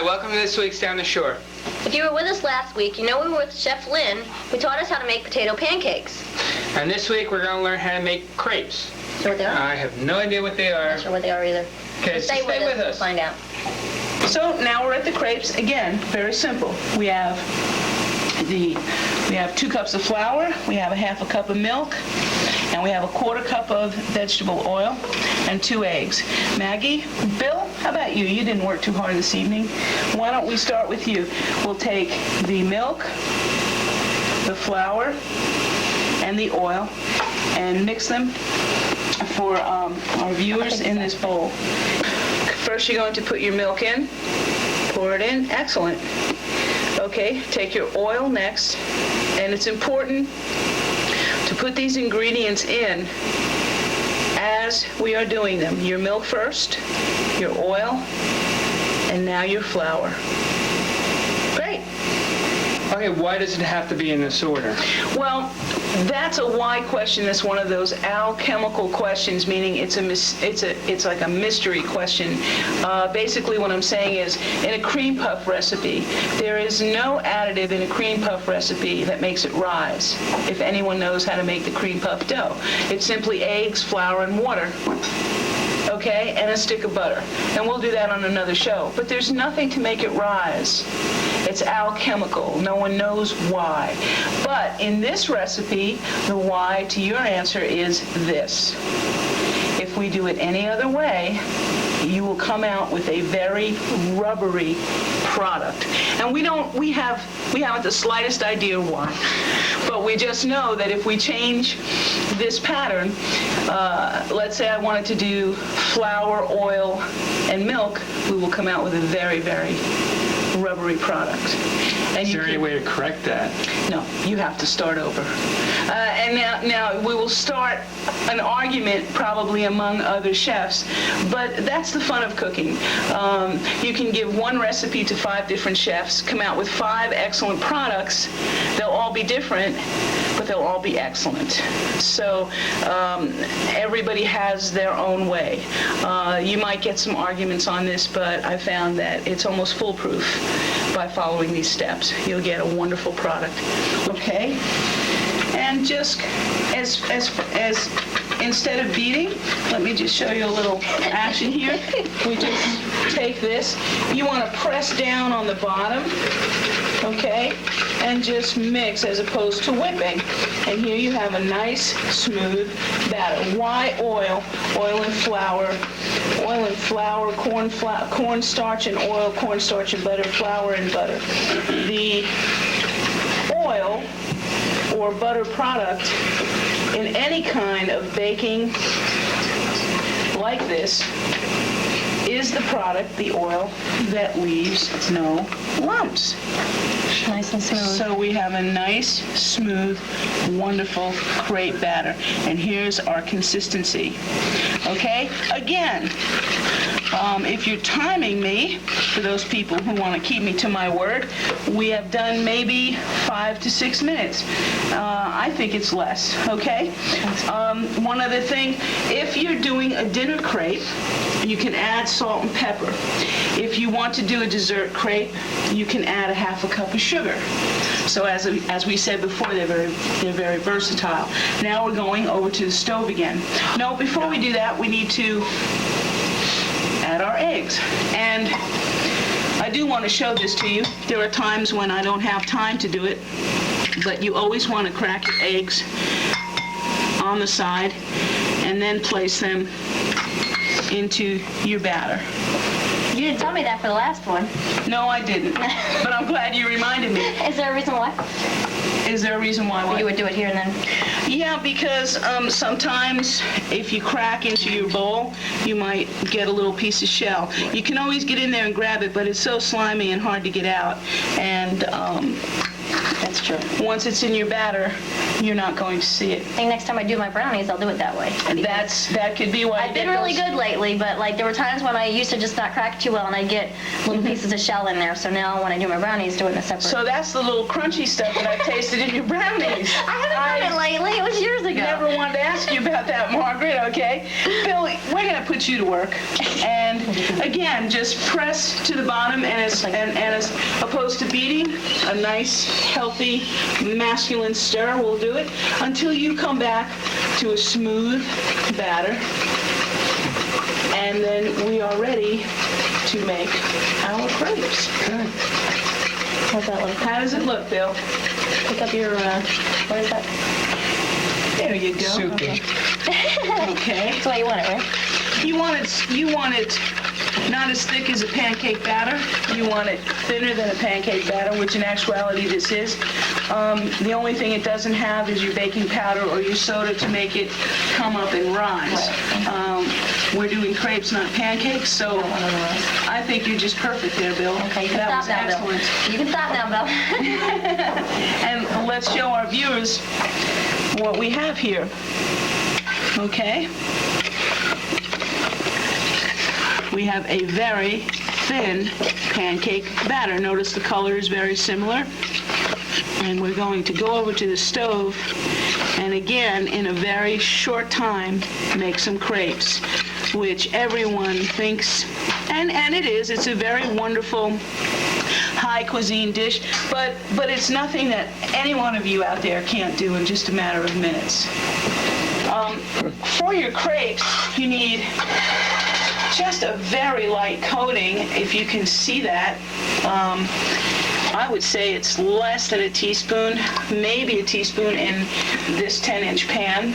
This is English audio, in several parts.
Welcome to this week's Down the Shore. If you were with us last week, you know we were with Chef Lynn, who taught us how to make potato pancakes. And this week we're going to learn how to make crepes. You know what they are? I have no idea what they are. I'm not sure what they are either. Okay, so stay with us. We'll find out. So now we're at the crepes. Again, very simple. We have 2 cups of flour, we have a half a cup of milk, and we have a 1/4 cup of vegetable oil and 2 eggs. Maggie, Bill, how about you? You didn't work too hard this evening. Why don't we start with you? We'll take the milk, the flour, and the oil and mix them for our viewers in this bowl. First you're going to put your milk in, pour it in, excellent. Okay, take your oil next, and it's important to put these ingredients in as we are doing them. Your milk first, your oil, and now your flour. Great. Okay, why does it have to be in this order? Well, that's a why question. That's one of those alchemical questions, meaning it's like a mystery question. Basically, what I'm saying is, in a cream puff recipe, there is no additive in a cream puff recipe that makes it rise. If anyone knows how to make the cream puff dough, it's simply eggs, flour, and water. Okay, and a stick of butter. And we'll do that on another show. But there's nothing to make it rise. It's alchemical. No one knows why. But in this recipe, the why to your answer is this. If we do it any other way, you will come out with a very rubbery product. And we haven't the slightest idea why. But we just know that if we change this pattern, let's say I wanted to do flour, oil, and milk, we will come out with a very, very rubbery product. And is there any way to correct that? No, you have to start over. And now we will start an argument probably among other chefs, but that's the fun of cooking. You can give one recipe to 5 different chefs, come out with 5 excellent products. They'll all be different, but they'll all be excellent. So everybody has their own way. You might get some arguments on this, but I found that it's almost foolproof by following these steps. You'll get a wonderful product. Okay? And just as instead of beating, let me just show you a little action here. We just take this. You want to press down on the bottom, okay, and just mix as opposed to whipping. And here you have a nice, smooth batter. Why oil? Oil and flour. Oil and flour, cornstarch and oil, cornstarch and butter, flour and butter. The oil or butter product in any kind of baking like this is the product, the oil, that leaves no lumps. Nice and smooth. So we have a nice, smooth, wonderful, great batter. And here's our consistency. Okay? Again, if you're timing me, for those people who want to keep me to my word, we have done maybe 5 to 6 minutes. I think it's less, okay? One other thing, if you're doing a dinner crepe, you can add salt and pepper. If you want to do a dessert crepe, you can add a half a cup of sugar. So as we said before, they're very versatile. Now we're going over to the stove again. No, before we do that, we need to add our eggs. And I do want to show this to you. There are times when I don't have time to do it, but you always want to crack your eggs on the side and then place them into your batter. You didn't tell me that for the last one. No, I didn't, but I'm glad you reminded me. Is there a reason why? Is there a reason why? You would do it here and then? Yeah, because sometimes if you crack into your bowl, you might get a little piece of shell. You can always get in there and grab it, but it's so slimy and hard to get out. And That's true. once it's in your batter, you're not going to see it. I think next time I do my brownies, I'll do it that way. That could be why I've been really good lately, but like there were times when I used to just not crack too well and I'd get little pieces of shell in there. So now when I do my brownies, do it in a separate. So that's the little crunchy stuff that I've tasted in your brownies. I haven't done it lately. It was years ago. Never wanted to ask you about that, Margaret, okay? Bill, we're going to put you to work. And again, just press to the bottom, and as opposed to beating, a nice, healthy, masculine stir will do it until you come back to a smooth batter. And then we are ready to make our crepes. How's that look? How does it look, Bill? Pick up your, what is that? There you go. Soupy. Okay. That's why you want it, right? You want it not as thick as a pancake batter. You want it thinner than a pancake batter, which in actuality this is. The only thing it doesn't have is your baking powder or your soda to make it come up and rise. We're doing crepes, not pancakes, so I think you're just perfect there, Bill. Okay, you can That stop was now, excellent. Bill. You can stop now, Bill. And let's show our viewers what we have here. Okay? We have a very thin pancake batter. Notice the color is very similar. And we're going to go over to the stove and again, in a very short time, make some crepes, which everyone thinks, and it is, it's a very wonderful high cuisine dish, but it's nothing that any one of you out there can't do in just a matter of minutes. For your crepes, you need just a very light coating, if you can see that. I would say it's less than a teaspoon, maybe a teaspoon in this 10-inch pan.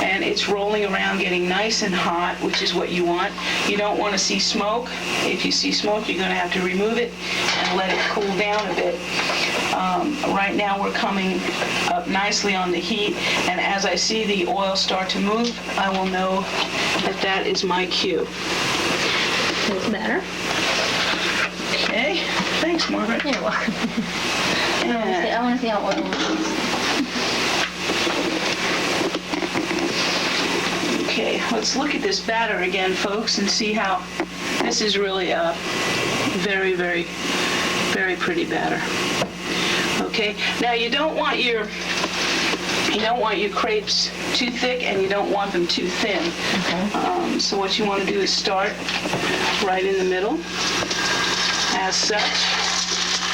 And it's rolling around getting nice and hot, which is what you want. You don't want to see smoke. If you see smoke, you're going to have to remove it and let it cool down a bit. Right now we're coming up nicely on the heat, and as I see the oil start to move, I will know that that is my cue. It's better. Okay, thanks, Margaret. You're welcome. I want to see how oil looks. Okay, let's look at this batter again, folks, and see how this is really a very, very, very pretty batter. Okay, now you don't want your crepes too thick and you don't want them too thin. Okay. So what you want to do is start right in the middle, as such,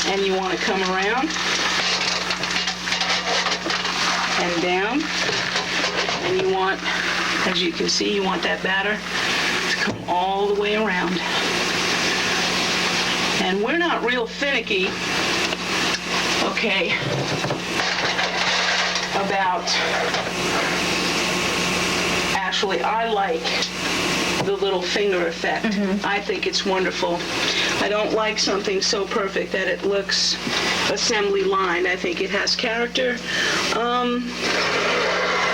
and you want to come around and down, and you want, as you can see, you want that batter to come all the way around. And we're not real finicky, okay, about, actually, I like the little finger effect. I think it's wonderful. I don't like something so perfect that it looks assembly lined. I think it has character.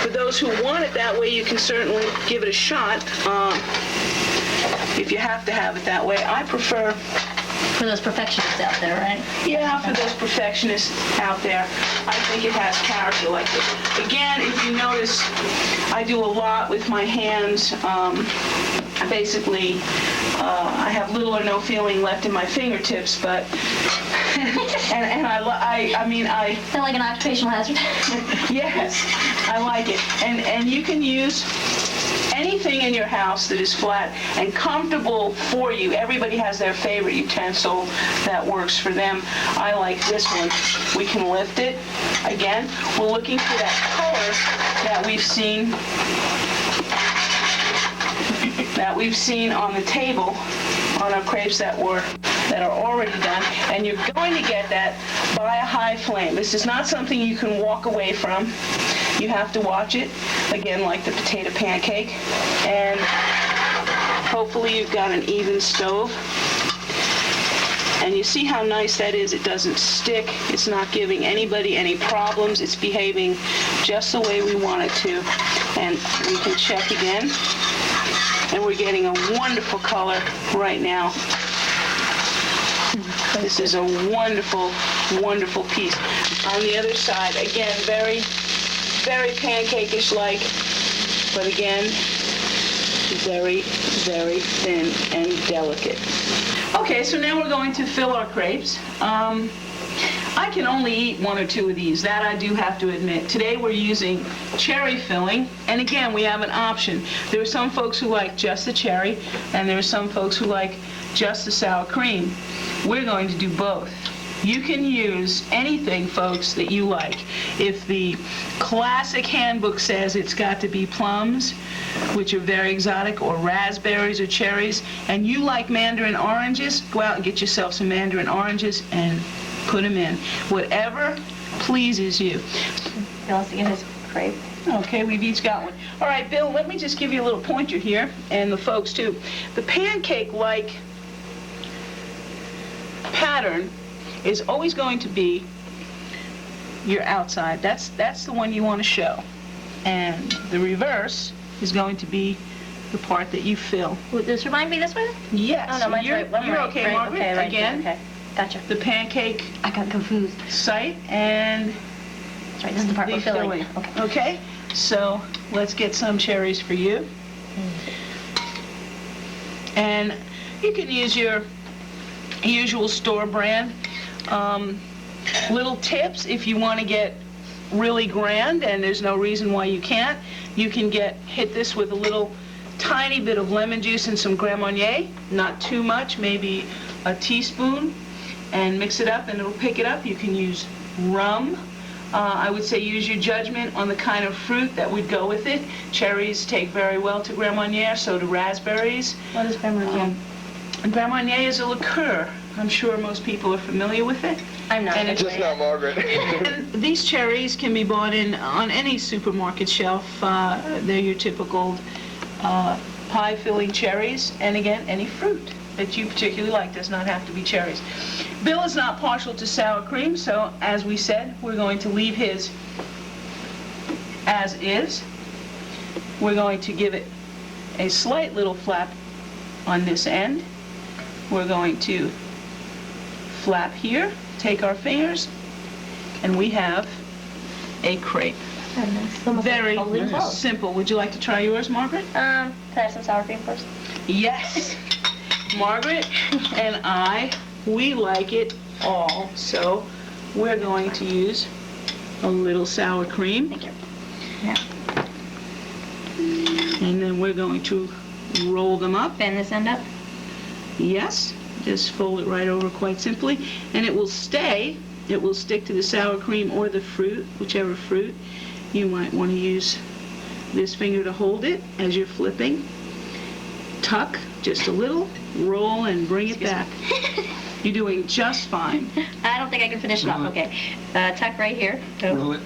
For those who want it that way, you can certainly give it a shot. If you have to have it that way, I prefer. For those perfectionists out there, right? Yeah, for those perfectionists out there, I think it has character like this. Again, if you notice, I do a lot with my hands. Basically, I have little or no feeling left in my fingertips, but and I mean I. Sound like an occupational hazard? Yes, I like it, and you can use anything in your house that is flat and comfortable for you. Everybody has their favorite utensil that works for them. I like this one. We can lift it. Again, we're looking for that color that we've seen on the table. on our crepes that are already done, and you're going to get that by a high flame. This is not something you can walk away from. You have to watch it, again, like the potato pancake, and hopefully you've got an even stove. And you see how nice that is. It doesn't stick. It's not giving anybody any problems. It's behaving just the way we want it to. And we can check again. And we're getting a wonderful color right now. This is a wonderful, wonderful piece. On the other side, again, very, very pancake-ish like, but again, very, very thin and delicate. Okay, so now we're going to fill our crepes. I can only eat one or two of these, that I do have to admit. Today we're using cherry filling, and again, we have an option. There are some folks who like just the cherry, and there are some folks who like just the sour cream. We're going to do both. You can use anything, folks, that you like. If the classic handbook says it's got to be plums, which are very exotic, or raspberries or cherries, and you like mandarin oranges, go out and get yourself some mandarin oranges and put them in. Whatever pleases you. He wants to get his crepe. Okay, we've each got one. All right, Bill, let me just give you a little pointer here, and the folks too. The pancake-like pattern is always going to be your outside. That's the one you want to show. And the reverse is going to be the part that you fill. Would this remind me this way? Yes. Oh, no, mine's you're, right. you're okay, right, Margaret. okay, right, Again, okay. Gotcha. the pancake I got confused. site and That's right, this is the part the we're filling. filling. Okay. Okay, so let's get some cherries for you. And you can use your usual store brand. Little tips, if you want to get really grand, and there's no reason why you can't, you can hit this with a little tiny bit of lemon juice and some Grand Marnier, not too much, maybe a teaspoon, and mix it up and it'll pick it up. You can use rum. I would say use your judgment on the kind of fruit that would go with it. Cherries take very well to Grand Marnier, so do raspberries. What is Grand Marnier? Grand Marnier is a liqueur. I'm sure most people are familiar with it. I'm not. And it's Just not Margaret. And these cherries can be bought on any supermarket shelf. They're your typical pie-filling cherries. And again, any fruit that you particularly like does not have to be cherries. Bill is not partial to sour cream, so as we said, we're going to leave his as is. We're going to give it a slight little flap on this end. We're going to flap here, take our fingers, and we have a crepe. Very simple. Would you like to try yours, Margaret? Can I have some sour cream first? Yes. Margaret and I, we like it all, so we're going to use a little sour cream. Thank you. Yeah. And then we're going to roll them up. Bend this end up. Yes, just fold it right over quite simply, and it will stay. It will stick to the sour cream or the fruit, whichever fruit. You might want to use this finger to hold it as you're flipping. Tuck just a little, roll, and bring it back. You're doing just fine. I don't think I can finish it off. Okay. Tuck right here. Roll it.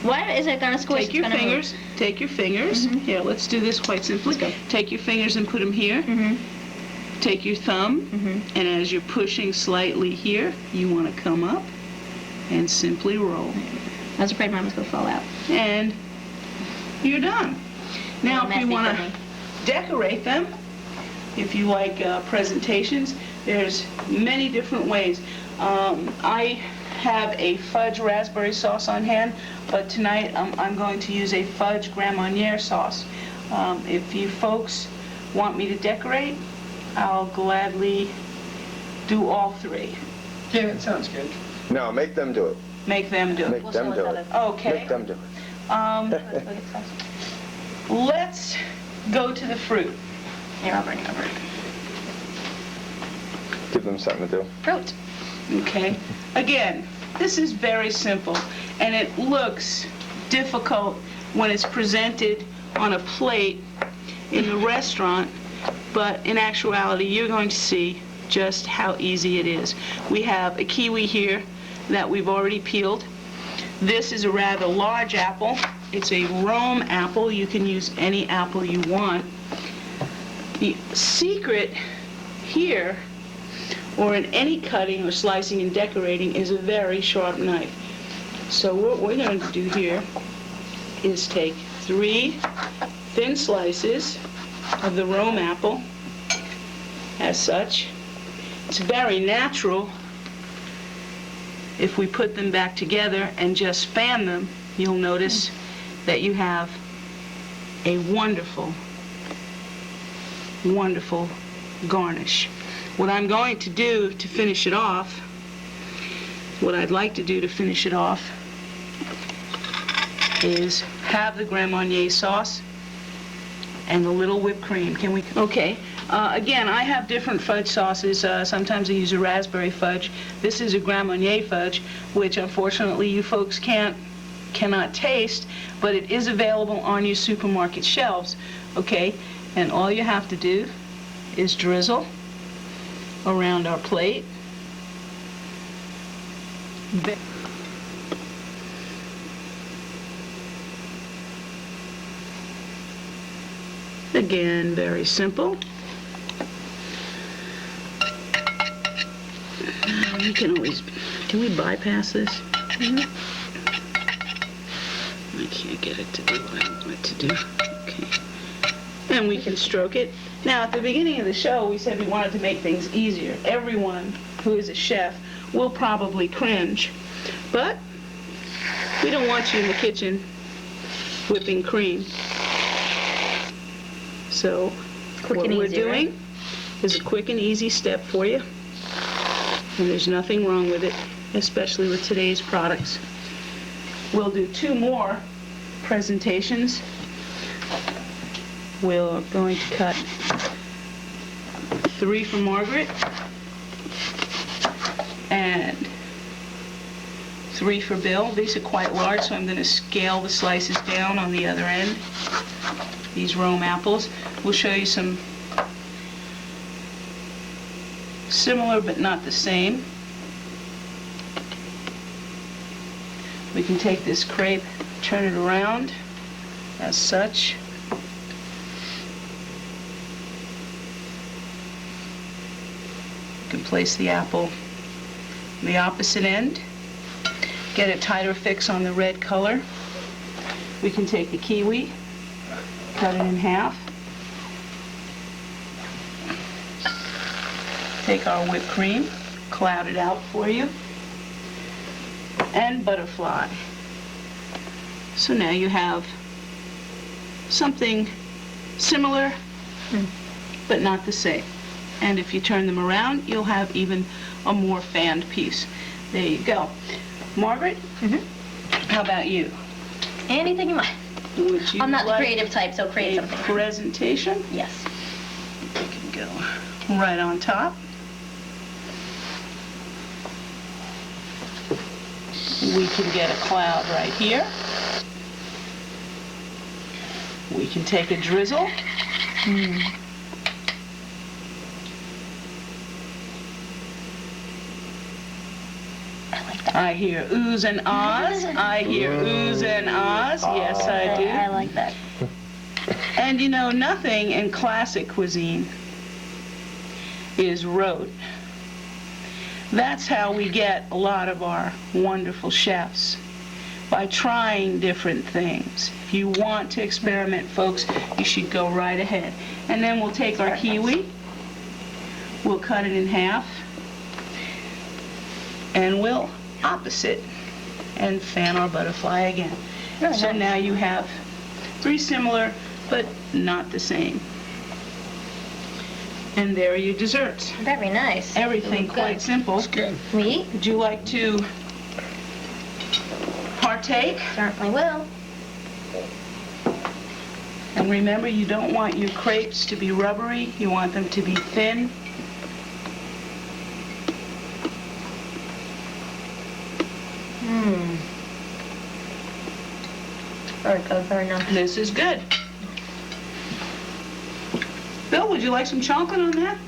What is it gonna squish? Take your fingers. Take your fingers. Here, let's do this quite simply. Let's go. Take your fingers and put them here. Take your thumb, and as you're pushing slightly here, you want to come up and simply roll. I was afraid mine was gonna fall out. And you're done. Now, if Messy you want for to me. decorate them, if you like presentations, there's many different ways. I have a fudge raspberry sauce on hand, but tonight I'm going to use a fudge Grand Marnier sauce. If you folks want me to decorate, I'll gladly do all three. Yeah, that sounds good. No, make them do it. Make them do it. Make them do it. Okay. Make them do it. Let's go to the fruit. Here, I'll bring it over. Give them something to do. Fruit. Okay. Again, this is very simple, and it looks difficult when it's presented on a plate in the restaurant but in actuality, you're going to see just how easy it is. We have a kiwi here that we've already peeled. This is a rather large apple. It's a Rome apple. You can use any apple you want. The secret here, or in any cutting or slicing and decorating, is a very sharp knife. So what we're going to do here is take 3 thin slices of the Rome apple, as such. It's very natural. If we put them back together and just fan them, you'll notice that you have a wonderful, wonderful garnish. What I'm going to do to finish it off, what I'd like to do to finish it off, is have the Grand Marnier sauce and a little whipped cream. Can we? Okay. Again, I have different fudge sauces. Sometimes I use a raspberry fudge. This is a Grand Marnier fudge, which unfortunately you folks cannot taste, but it is available on your supermarket shelves. Okay, and all you have to do is drizzle around our plate. Again, very simple. You can always, can we bypass this? I can't get it to do what I want it to do. Okay. And we can stroke it. Now, at the beginning of the show, we said we wanted to make things easier. Everyone who is a chef will probably cringe, but we don't want you in the kitchen whipping cream. So what we're doing is a quick and easy step for you, and there's nothing wrong with it, especially with today's products. We'll do 2 more presentations. We're going to cut 3 for Margaret and 3 for Bill. These are quite large, so I'm going to scale the slices down on the other end. These Rome apples. We'll show you some similar but not the same. We can take this crepe, turn it around as such. You can place the apple on the opposite end, get a tighter fix on the red color. We can take the kiwi, cut it in half. Take our whipped cream, cloud it out for you, and butterfly. So now you have something similar, but not the same. And if you turn them around, you'll have even a more fanned piece. There you go. Margaret, how about you? Anything you want. Would you I'm not the like creative type, so create a something. presentation? Yes. We can go right on top. We can get a cloud right here. We can take a drizzle. I like that. I hear oohs and ahs. I hear oohs and ahs. Yes, I do. I like that. And you know, nothing in classic cuisine is rote. That's how we get a lot of our wonderful chefs, by trying different things. If you want to experiment, folks, you should go right ahead. And then we'll take our kiwi, we'll cut it in half, and we'll opposite and fan our butterfly again. So now you have 3 similar, but not the same. And there are your desserts. Very nice. Everything Good. quite simple. Good. We Would you like to partake? certainly will. And remember, you don't want your crepes to be rubbery. You want them to be thin. Very good, very nice. This is good. Bill, would you like some chocolate on that?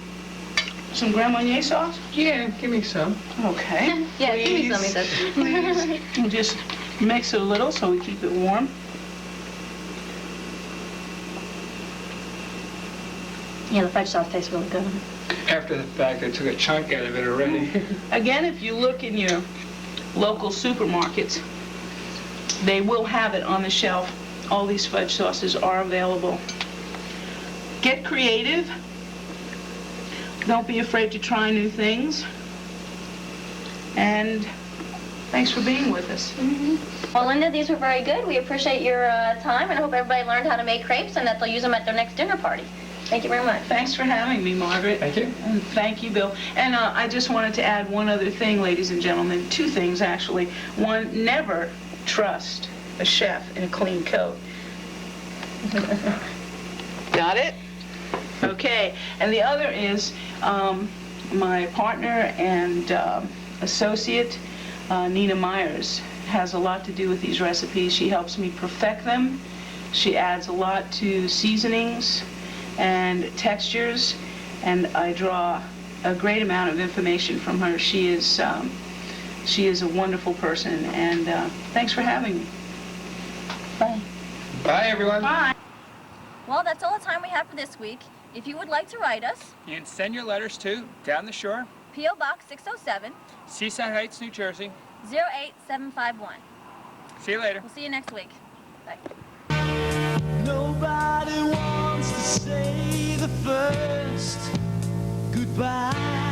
Some Grand Marnier sauce? Yeah, give me some. Okay. Yeah, give me some, he says. Please. And just mix it a little so we keep it warm. Yeah, the fudge sauce tastes really good. After the fact, I took a chunk out of it already. Again, if you look in your local supermarkets, they will have it on the shelf. All these fudge sauces are available. Get creative. Don't be afraid to try new things. And thanks for being with us. Well, Linda, these were very good. We appreciate your time, and I hope everybody learned how to make crepes and that they'll use them at their next dinner party. Thank you very much. Thanks for having me, Margaret. Thank you. And thank you, Bill. And I just wanted to add one other thing, ladies and gentlemen. Two things, actually. One, never trust a chef in a clean coat. Got it? Okay. And the other is my partner and associate, Nina Myers, has a lot to do with these recipes. She helps me perfect them. She adds a lot to seasonings and textures, and I draw a great amount of information from her. She is a wonderful person, and thanks for having me. Bye. Bye, everyone. Bye. Well, that's all the time we have for this week. If you would like to write us, You can send your letters to Down the Shore, P.O. Box 607, Seaside Heights, New Jersey. 08751. See you later. We'll see you next week. Bye. Nobody wants to say the first goodbye.